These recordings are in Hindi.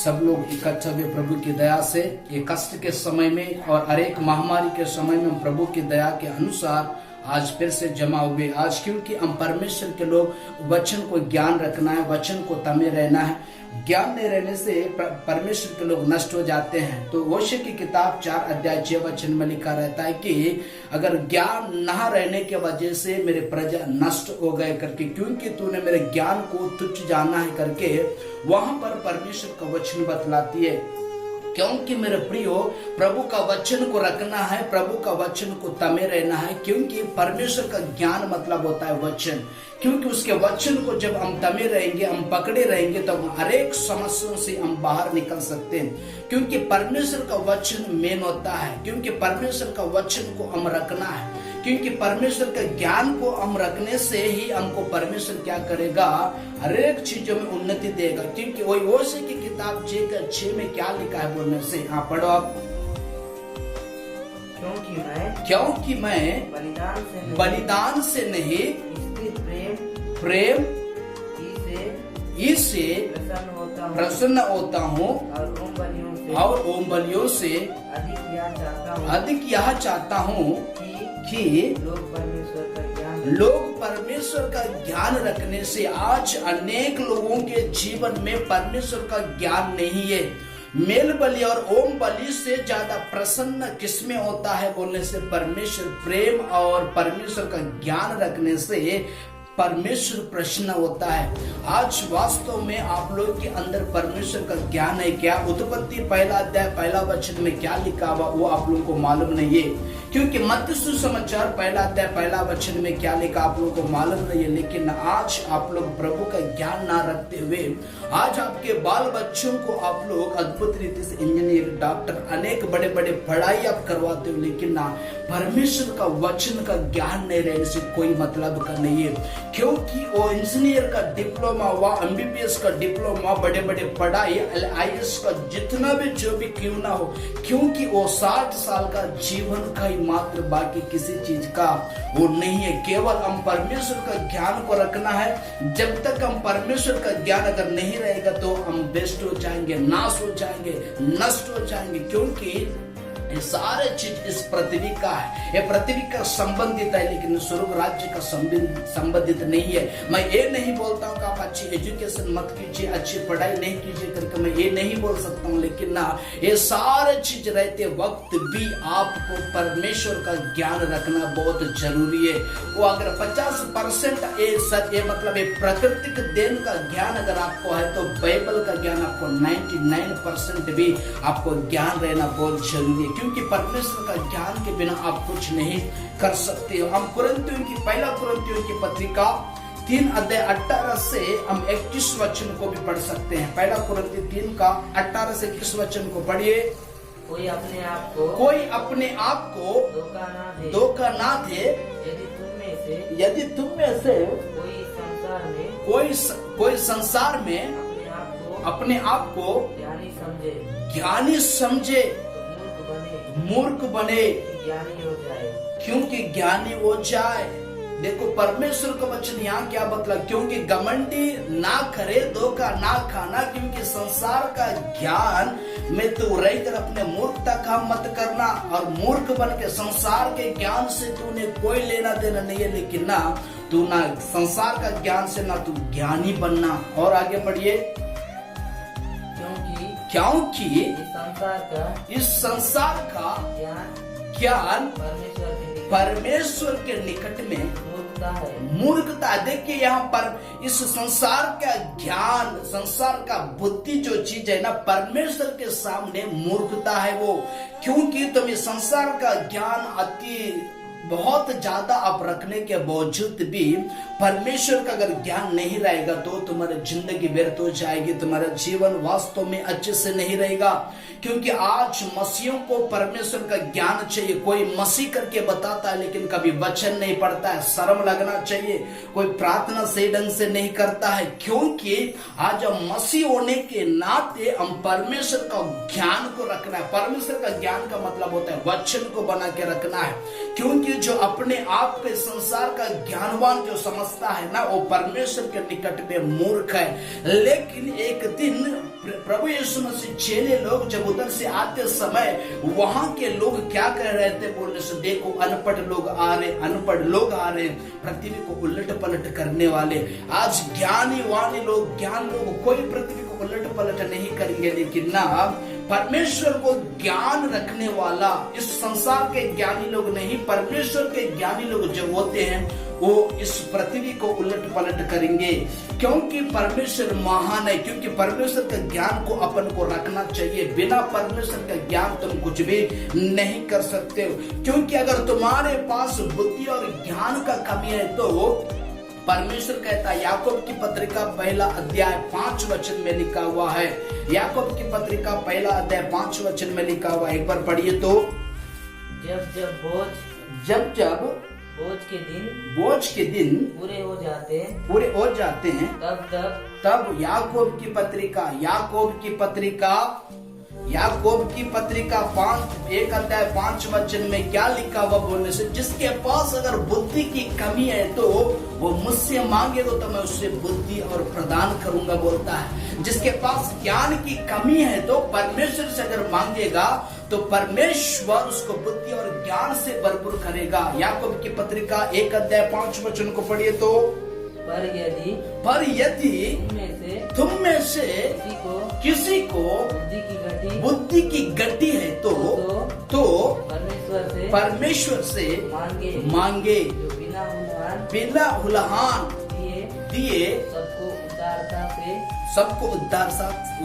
सब लोग इकट्ठा हुए प्रभु की दया से ये कष्ट के समय में और हर एक महामारी के समय में हम प्रभु की दया के अनुसार आज फिर से जमा हुए। आज क्योंकि हम परमेश्वर के लोग वचन को ज्ञान रखना है, वचन को तमे रहना है। ज्ञान नहीं रहने से परमेश्वर के लोग नष्ट हो जाते हैं। तो होशे की किताब 4 अध्याय 6 वचन में लिखा रहता है कि अगर ज्ञान न रहने की वजह से मेरे प्रजा नष्ट हो गए करके, क्योंकि तूने मेरे ज्ञान को तुच्छ जाना है करके वहां पर परमेश्वर का वचन बतलाती है। क्योंकि मेरे प्रियो, प्रभु का वचन को रखना है, प्रभु का वचन को तमे रहना है, क्योंकि परमेश्वर का ज्ञान मतलब होता है वचन। क्योंकि उसके वचन को जब हम तमे रहेंगे, हम पकड़े रहेंगे, तो हम हर एक समस्याओं से हम बाहर निकल सकते हैं। क्योंकि परमेश्वर का वचन मेन होता है, क्योंकि परमेश्वर का वचन को हम रखना है, क्योंकि परमेश्वर का ज्ञान को हम रखने से ही हमको परमेश्वर क्या करेगा, हर एक चीजों में उन्नति देगा। क्योंकि वही होशे की किताब 6 में क्या लिखा है बोलने से, हाँ पढ़ो आप। क्योंकि मैं बलिदान से नहीं प्रेम इससे प्रसन्न होता हूँ और ओम बलियों से अधिक यह चाहता हूँ कि लोग परमेश्वर का ज्ञान रखने से आज अनेक लोगों के जीवन में परमेश्वर का ज्ञान नहीं है। मेल बलि और ओम बलि से ज्यादा प्रसन्न किसमें होता है बोलने से, परमेश्वर प्रेम और परमेश्वर का ज्ञान रखने से परमेश्वर प्रसन्न होता है। आज वास्तव में आप लोग के अंदर परमेश्वर का ज्ञान है क्या? उत्पत्ति 1 अध्याय 1 वचन में क्या लिखा हुआ वो आप लोगों को मालूम नहीं है। क्योंकि मत्ती सुसमाचार 1 अध्याय 1 वचन में क्या लिखा आप लोगों को मालूम नहीं है। लेकिन आज आप लोग प्रभु का ज्ञान ना रखते हुए आज आपके बाल बच्चों को आप लोग अद्भुत रीति से इंजीनियर, डॉक्टर, अनेक बड़े बड़े पढ़ाई आप करवाते हो, लेकिन ना परमेश्वर का वचन का ज्ञान नहीं रहने से कोई मतलब का नहीं है। क्योंकि वो इंजीनियर का डिप्लोमा हुआ, एमबीबीएस का डिप्लोमा, बड़े बड़े पढ़ाई, आईएएस का जितना भी जो भी क्यों ना हो, क्योंकि वो 60 साल का जीवन का ही मात्र, बाकी किसी चीज का वो नहीं है। केवल हम परमेश्वर का ज्ञान को रखना है। जब तक हम परमेश्वर का ज्ञान अगर नहीं रहेगा तो हम बेस्ट हो जाएंगे, नाश हो जाएंगे, नष्ट हो जाएंगे। क्योंकि ये सारे चीज इस पृथ्वी का है, ये पृथ्वी का संबंधित है, लेकिन स्वर्ग राज्य का संबंधित नहीं है। मैं ये नहीं बोलता हूँ कि आप अच्छी एजुकेशन मत कीजिए, अच्छी पढ़ाई नहीं कीजिए करके मैं ये नहीं बोल सकता हूँ, लेकिन ना ये सारे चीज रहते वक्त भी आपको परमेश्वर का ज्ञान रखना बहुत जरूरी है। वो अगर 50% ये मतलब ये प्राकृतिक देन का ज्ञान अगर आपको है तो बाइबल का ज्ञान आपको 99% भी आपको ज्ञान रहना बहुत जरूरी है। क्योंकि परमेश्वर का ज्ञान के बिना आप कुछ नहीं कर सकते हो। हम कुरिन्थियों की 1 कुरिन्थियों की पत्रिका 3 अध्याय 18 से हम 21 वचन को भी पढ़ सकते हैं। 1 कुरिन्थियों 3 का 18 से 21 वचन को पढ़िए। कोई अपने आप को धोखा ना दे, यदि तुम में से कोई संसार में अपने आप को ज्ञानी समझे, मूर्ख बने, क्योंकि ज्ञानी हो जाए। देखो परमेश्वर का वचन यहाँ क्या बतला, क्योंकि घमंडी ना करे, धोखा ना खाना, क्योंकि संसार का ज्ञान में तू रहकर अपने मूर्खता काम मत करना। और मूर्ख बन के संसार के ज्ञान से तूने कोई लेना देना नहीं है, लेकिन ना तू ना संसार का ज्ञान से ना तू ज्ञानी बनना। और आगे बढ़िए। क्योंकि इस संसार का ज्ञान परमेश्वर के निकट में मूर्खता। देखिए यहाँ पर इस संसार का ज्ञान, संसार का बुद्धि जो चीज है ना, परमेश्वर के सामने मूर्खता है वो। क्योंकि तुम इस संसार का ज्ञान अति बहुत ज्यादा आप रखने के बावजूद भी परमेश्वर का अगर ज्ञान नहीं रहेगा तो तुम्हारी जिंदगी व्यर्थ हो जाएगी, तुम्हारा जीवन वास्तव में अच्छे से नहीं रहेगा। क्योंकि आज मसीहों को परमेश्वर का ज्ञान चाहिए। कोई मसीह करके बताता है लेकिन कभी वचन नहीं पढ़ता है, शर्म लगना चाहिए। कोई प्रार्थना सही ढंग से नहीं करता है, क्योंकि आज हम मसीह होने के नाते हम परमेश्वर का ज्ञान को रखना है। परमेश्वर का ज्ञान का मतलब होता है वचन को बना के रखना है। क्योंकि क्योंकि जो अपने आप के संसार का ज्ञानवान जो समझता है ना, वो परमेश्वर के निकट में मूर्ख है। लेकिन एक दिन प्रभु यीशु मसीह चेले लोग जब उधर से आते समय वहां के लोग क्या कह रहे थे बोलने से, देखो अनपढ़ लोग आ रहे, पृथ्वी को उलट पलट करने वाले। आज ज्ञानी वाणी लोग, ज्ञान लोग कोई पृथ्वी को उलट पलट नहीं करेंगे, लेकिन ना परमेश्वर को ज्ञान रखने वाला, इस संसार के ज्ञानी लोग नहीं, परमेश्वर के ज्ञानी लोग जो होते हैं वो इस पृथ्वी को उलट पलट करेंगे। क्योंकि परमेश्वर महान है, क्योंकि परमेश्वर के ज्ञान को अपन को रखना चाहिए। बिना परमेश्वर का ज्ञान तुम कुछ भी नहीं कर सकते हो। क्योंकि अगर तुम्हारे पास बुद्धि और ज्ञान का कमी है तो परमेश्वर कहता है, याकूब की पत्रिका पहला अध्याय 5 वचन में लिखा हुआ है। याकूब की पत्रिका पहला अध्याय 5 वचन में लिखा हुआ है, एक बार पढ़िए तो। जब बोझ के दिन पूरे हो जाते हैं तब याकूब की पत्रिका 1 अध्याय 5 वचन में क्या लिखा हुआ बोलने से, जिसके पास अगर बुद्धि की कमी है तो वो मुझसे मांगेगा तो मैं उससे बुद्धि और प्रदान करूंगा बोलता है। जिसके पास ज्ञान की कमी है तो परमेश्वर से अगर मांगेगा तो परमेश्वर उसको बुद्धि और ज्ञान से भरपूर करेगा। याकूब की पत्रिका 1 अध्याय 5 वचन को पढ़िए तो। पर यदि तुम में से किसी को बुद्धि की गड्डी है तो परमेश्वर से मांगे बिना हुलहान दिए सबको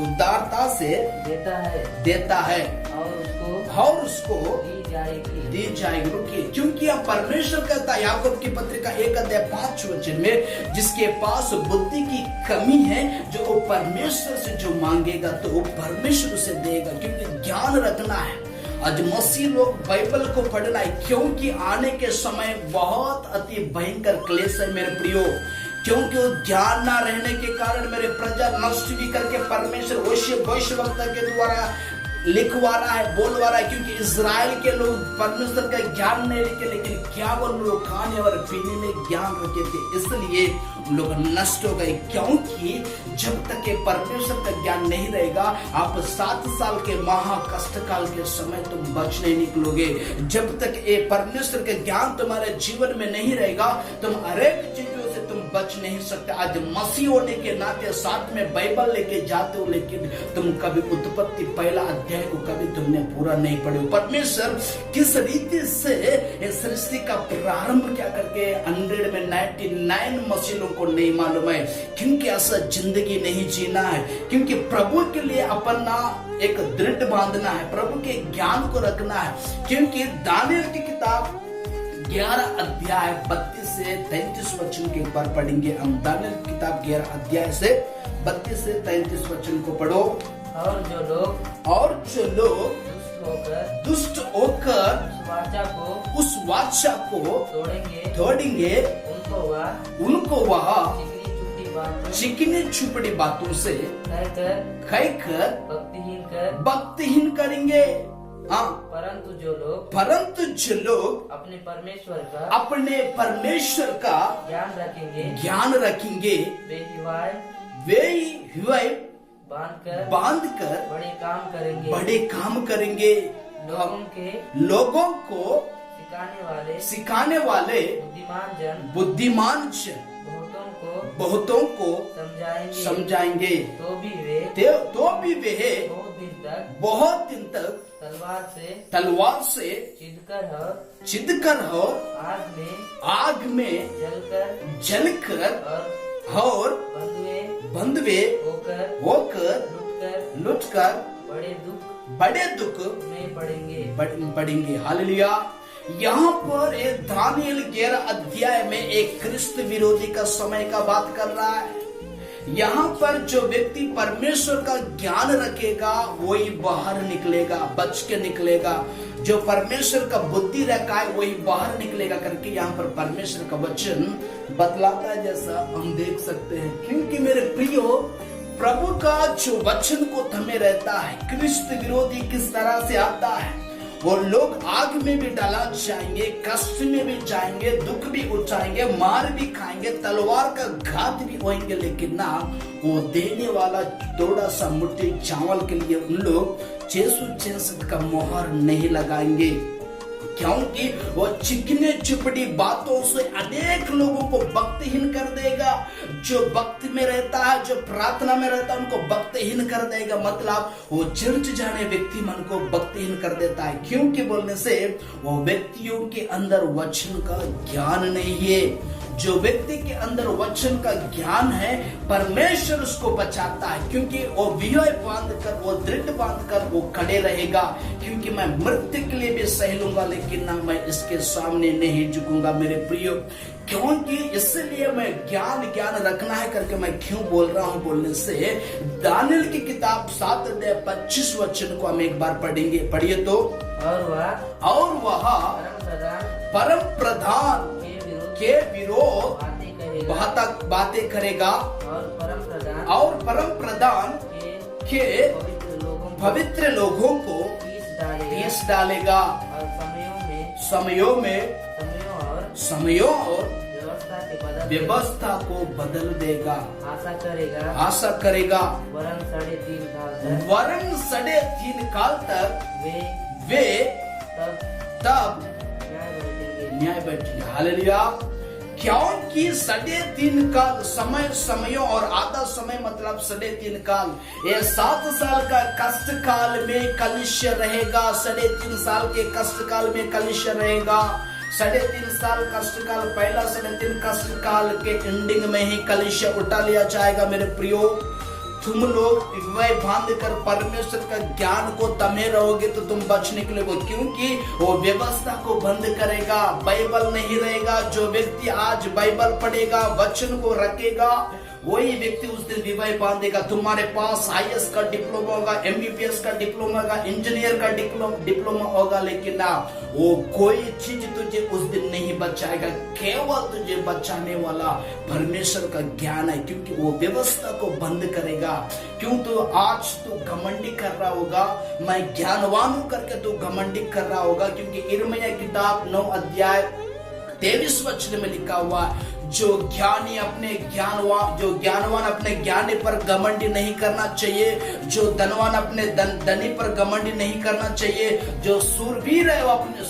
उदारता से देता है और उसको दी जाएगी। रुकिए, क्योंकि अब परमेश्वर कहता है याकूब की पत्रिका 1 अध्याय 5 वचन में, जिसके पास बुद्धि की कमी है जो वो परमेश्वर से जो मांगेगा तो वो परमेश्वर से देगा। क्योंकि ज्ञान रखना है। आज मसीह लोग बाइबल को पढ़ना है, क्योंकि आने के समय बहुत अति भयंकर क्लेश है मेरे प्रियो। क्योंकि वो ज्ञान ना रहने के कारण मेरे प्रजा नष्ट भी करके परमेश्वर भविष्यवक्ता के द्वारा लिखवा रहा है, बोलवा रहा है। क्योंकि इजराइल के लोग परमेश्वर का ज्ञान नहीं रखे, लेकिन केवल लोग खाने और पीने में ज्ञान रखे थे, इसलिए लोग नष्ट हो गए। क्योंकि जब तक ये परमेश्वर का ज्ञान नहीं रहेगा, आप 7 साल के महा कष्ट काल के समय तुम बच नहीं निकलोगे। जब तक ये परमेश्वर का ज्ञान तुम्हारे जीवन में नहीं रहेगा, तुम हरेक चीजों से तुम बच नहीं सकते। आज मसीह होने के नाते साथ में बाइबल लेके जाते हो, लेकिन तुम कभी उत्पत्ति पहला अध्याय को कभी तुमने पूरा नहीं पढ़े। परमेश्वर किस रीति से इस सृष्टि का प्रारंभ क्या करके 100 में 99 मसीहों को नहीं मालूम है। क्योंकि ऐसा जिंदगी नहीं जीना है, क्योंकि प्रभु के लिए अपना एक दृढ़ बांधना है, प्रभु के ज्ञान को रखना है। क्योंकि दानियल की किताब 11 अध्याय 32 से 33 वचन के ऊपर पढ़ेंगे हम। दानियल की किताब 11 अध्याय से 32 से 33 वचन को पढ़ो। और जो लोग दुष्ट होकर उस वाचा को तोड़ेंगे उनको वह चिकनी छुपड़ी बातों से कहकर भक्तिहीन करेंगे। हाँ, परंतु जो लोग अपने परमेश्वर का ज्ञान रखेंगे वे ही बांधकर बड़े काम करेंगे। लोगों को सिखाने वाले बुद्धिमान जन बहुतों को समझाएंगे। तो भी वे बहुत दिन तक तलवार से चिदकर हो आग में जलकर और बंधवे होकर लुटकर बड़े दुख में पड़ेंगे। हालेलुया। यहाँ पर दानियल 11 अध्याय में एक ख्रिस्त विरोधी का समय का बात कर रहा है। यहाँ पर जो व्यक्ति परमेश्वर का ज्ञान रखेगा वही बाहर निकलेगा, बच के निकलेगा। जो परमेश्वर का बुद्धि रखा है वही बाहर निकलेगा करके यहाँ पर परमेश्वर का वचन बतलाता है, जैसा हम देख सकते हैं। क्योंकि मेरे प्रियो, प्रभु का जो वचन को थमे रहता है, ख्रिस्त विरोधी किस तरह से आता है वो लोग आग में भी डाला जाएंगे, कष्ट में भी जाएंगे, दुख भी उठाएंगे, मार भी खाएंगे, तलवार का घात भी होएंगे, लेकिन ना वो देने वाला थोड़ा सा मुट्ठी चावल के लिए उन लोग 666 का मोहर नहीं लगाएंगे, क्योंकि वो चिकने चुपड़ी बातों से अनेक लोगों को भक्तिहीन कर देगा। जो भक्ति में रहता है, जो प्रार्थना में रहता है, उनको भक्तिहीन कर देगा। मतलब वो चर्च जाने व्यक्ति मन को भक्तिहीन कर देता है, क्योंकि बोलने से वो व्यक्तियों के अंदर वचन का ज्ञान नहीं है। जो व्यक्ति के अंदर वचन का ज्ञान है, परमेश्वर उसको बचाता है, क्योंकि वो विजय बांध कर, वो दृढ़ बांध कर वो खड़े रहेगा। क्योंकि मैं मृत्यु के लिए भी सह लूंगा, लेकिन ना मैं इसके सामने नहीं झुकूंगा मेरे प्रियो। क्योंकि इसलिए मैं ज्ञान रखना है करके मैं क्यों बोल रहा हूं बोलने से, दानियल की किताब 7:25 को हम एक बार पढ़ेंगे। पढ़िए तो। और वह परम प्रधान के विरोध बातें करेगा और परम प्रधान के पवित्र लोगों को तीस डालेगा। समयों और व्यवस्था को बदल देगा। आशा करेगा वरन 3.5 काल तक वे तब न्याय बैठेंगे। हालेलुया। क्योंकि 3.5 काल समयों और आधा समय मतलब 3.5 काल, ये 7 साल का कष्ट काल में कलिष्य रहेगा। 3.5 साल के कष्ट काल में कलिष्य रहेगा। 3.5 साल कष्ट काल, पहला 3.5 कष्ट काल के एंडिंग में ही कलिष्य उठा लिया जाएगा। मेरे प्रियो, तुम लोग वह बांध कर परमेश्वर का ज्ञान को तमे रहोगे तो तुम बचने के लिए क्योंकि वो व्यवस्था को बंद करेगा, बाइबल नहीं रहेगा। जो व्यक्ति आज बाइबल पढ़ेगा, वचन को रखेगा, वही व्यक्ति उस दिन विवाह बांधेगा। तुम्हारे पास IAS का डिप्लोमा होगा, MBBS का डिप्लोमा होगा, इंजीनियर का डिप्लोमा होगा, लेकिन ना वो कोई चीज तुझे उस दिन नहीं बचाएगा। केवल तुझे बचाने वाला परमेश्वर का ज्ञान है, क्योंकि वो व्यवस्था को बंद करेगा। क्यों तो आज तू घमंडी कर रहा होगा, मैं ज्ञानवान हूं करके तू घमंडी कर रहा होगा, क्योंकि यिर्मयाह किताब 9:23 में लिखा हुआ, जो ज्ञानवान अपने ज्ञानी पर घमंडी नहीं करना चाहिए, जो धनवान अपने धनी पर घमंडी नहीं करना चाहिए, जो सूरवीर है वो अपने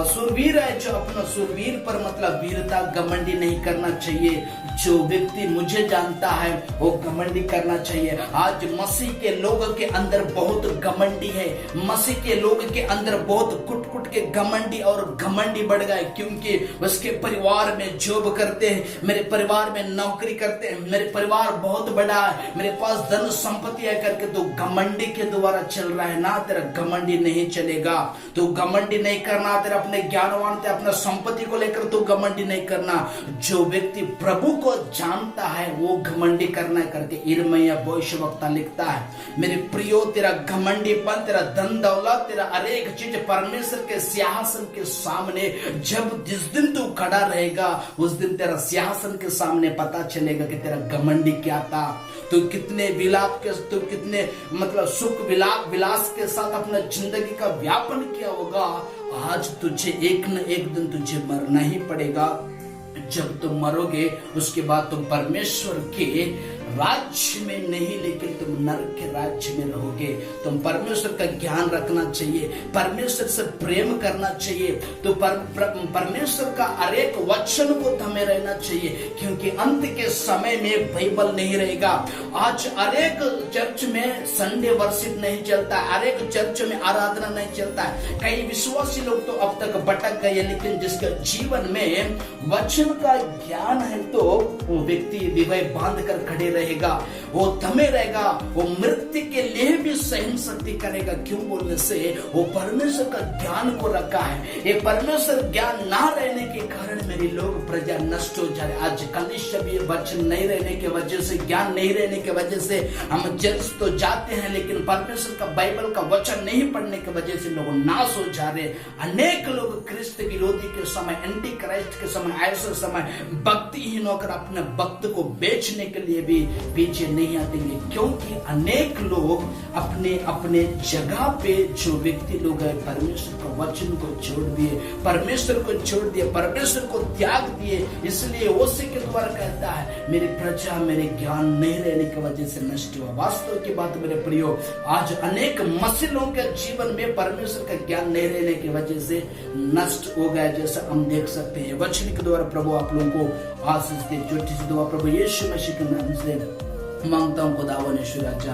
सूरवीर है जो अपना सूरवीर पर मतलब वीरता घमंडी नहीं करना चाहिए। जो व्यक्ति मुझे जानता है वो घमंडी करना चाहिए। आज मसीह के लोगों के अंदर बहुत घमंडी है, मसीह के लोगों के अंदर बहुत कुट के घमंडी और घमंडी बढ़ गए, क्योंकि उसके परिवार में जॉब करते हैं, मेरे परिवार में नौकरी करते हैं, मेरे परिवार बहुत बड़ा है, मेरे पास धन संपत्ति है करके तो घमंडी के द्वारा चल रहा है ना। तेरा घमंडी नहीं चलेगा, तो घमंडी नहीं करना। तेरा अपने ज्ञानवान ते अपना संपत्ति को लेकर तो घमंडी नहीं करना। जो व्यक्ति प्रभु को जानता है वो घमंडी करना करके यिर्मयाह भविष्यवक्ता लिखता है। मेरे प्रियो, तेरा घमंडीपन, तेरा धन दौलत, तेरा अनेक चीज परमेश्वर के सिंहासन के सामने जिस दिन तू खड़ा रहेगा उस दिन तेरा सिंहासन के सामने पता चलेगा कि तेरा घमंडी क्या था। तू कितने कितने मतलब सुख विलास के साथ अपना जिंदगी का व्यापन किया होगा। आज तुझे एक न एक दिन तुझे मरना ही पड़ेगा। जब तुम मरोगे उसके बाद तुम परमेश्वर के राज्य में नहीं, लेकिन तुम नरक के राज्य में रहोगे। तुम परमेश्वर का ज्ञान रखना चाहिए, परमेश्वर से प्रेम करना चाहिए, तो परमेश्वर का अनेक वचन को थमे रहना चाहिए, क्योंकि अंत के समय में बाइबल नहीं रहेगा। आज अनेक चर्च में संडे वर्शिप नहीं चलता, अनेक चर्च में आराधना नहीं चलता है। कई विश्वासी लोग तो अब तक भटक गए, लेकिन जिसके जीवन में वचन का ज्ञान है तो वो व्यक्ति विवाह बांध कर खड़े रहेगा, वो थमे रहेगा, वो मृत्यु के लिए भी सहन शक्ति करेगा। क्यों बोलने से वो परमेश्वर का ज्ञान को रखा है। ये परमेश्वर ज्ञान ना रहने के कारण मेरी लोग प्रजा नष्ट हो जा रहे। आज कलिष्य भी वचन नहीं रहने की वजह से, ज्ञान नहीं रहने की वजह से हम चर्च तो जाते हैं, लेकिन परमेश्वर का बाइबल का वचन नहीं पढ़ने की वजह से लोग नाश हो जा रहे। अनेक लोग क्रिस्त विरोधी के समय, एंटी क्राइस्ट के समय, ऐसे समय भक्तिहीन होकर अपने भक्त को बेचने के लिए भी पीछे नहीं हटेंगे, क्योंकि अनेक लोग अपने अपने जगह पे जो व्यक्ति लोग है परमेश्वर के वचन को छोड़ दिए, परमेश्वर को छोड़ दिए, परमेश्वर को त्याग दिए। इसलिए ओसे के द्वारा कहता है मेरी प्रजा मेरे ज्ञान नहीं रहने की वजह से नष्ट हुआ। वास्तव की बात मेरे प्रियो, आज अनेक मसीह लोगों के जीवन में परमेश्वर का ज्ञान नहीं रहने की वजह से नष्ट हो गया, जैसा हम देख सकते हैं। वचन के द्वारा प्रभु आप लोगों को आशीष दे। छोटी सी दुआ प्रभु यीशु मसीह के नाम से मांगता हूँ, खुदावन यीशु राजा